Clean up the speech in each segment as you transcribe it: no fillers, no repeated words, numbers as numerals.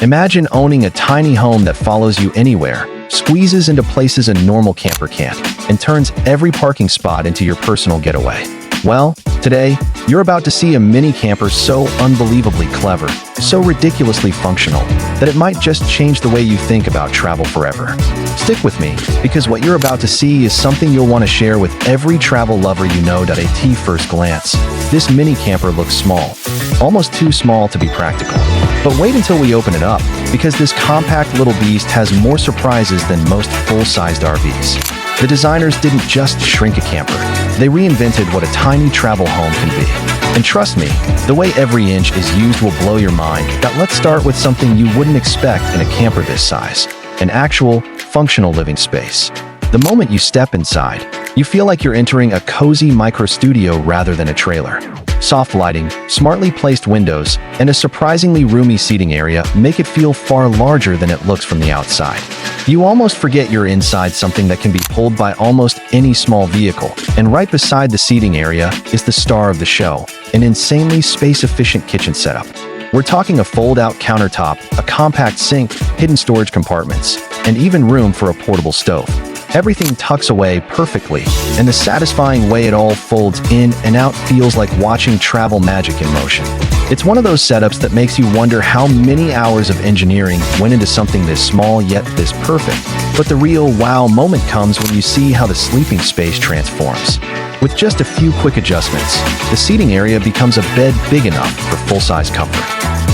Imagine owning a tiny home that follows you anywhere, squeezes into places a normal camper can't, and turns every parking spot into your personal getaway. Well, today, you're about to see a mini camper so unbelievably clever, so ridiculously functional, that it might just change the way you think about travel forever. Stick with me, because what you're about to see is something you'll want to share with every travel lover you know. At first glance, this mini camper looks small, almost too small to be practical. But wait until we open it up, because this compact little beast has more surprises than most full-sized RVs. The designers didn't just shrink a camper, they reinvented what a tiny travel home can be. And trust me, the way every inch is used will blow your mind. But let's start with something you wouldn't expect in a camper this size: an actual, functional living space. The moment you step inside, you feel like you're entering a cozy micro-studio rather than a trailer. Soft lighting, smartly placed windows, and a surprisingly roomy seating area make it feel far larger than it looks from the outside. You almost forget you're inside something that can be pulled by almost any small vehicle. And right beside the seating area is the star of the show, an insanely space-efficient kitchen setup. We're talking a fold-out countertop, a compact sink, hidden storage compartments, and even room for a portable stove. Everything tucks away perfectly, and the satisfying way it all folds in and out feels like watching travel magic in motion. It's one of those setups that makes you wonder how many hours of engineering went into something this small yet this perfect. But the real wow moment comes when you see how the sleeping space transforms. With just a few quick adjustments, the seating area becomes a bed big enough for full-size comfort.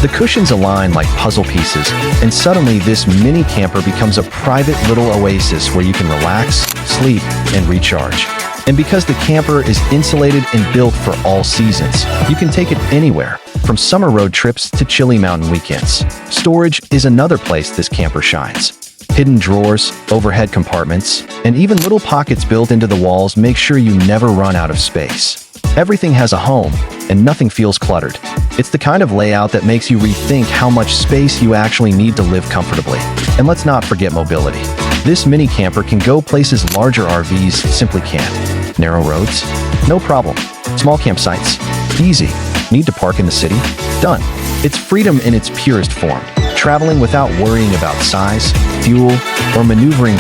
The cushions align like puzzle pieces, and suddenly this mini camper becomes a private little oasis where you can relax, sleep, and recharge. And because the camper is insulated and built for all seasons, you can take it anywhere, from summer road trips to chilly mountain weekends. Storage is another place this camper shines. Hidden drawers, overhead compartments, and even little pockets built into the walls make sure you never run out of space. Everything has a home, and nothing feels cluttered. It's the kind of layout that makes you rethink how much space you actually need to live comfortably. And let's not forget mobility. This mini camper can go places larger RVs simply can't. Narrow roads? No problem. Small campsites? Easy. Need to park in the city? Done. It's freedom in its purest form. Traveling without worrying about size, fuel, or maneuvering.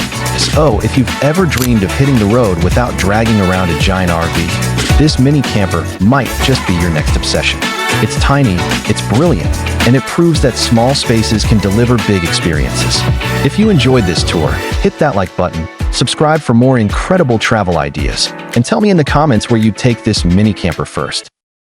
Oh, if you've ever dreamed of hitting the road without dragging around a giant RV, this mini camper might just be your next obsession. It's tiny, it's brilliant, and it proves that small spaces can deliver big experiences. If you enjoyed this tour, hit that like button, subscribe for more incredible travel ideas, and tell me in the comments where you'd take this mini camper first.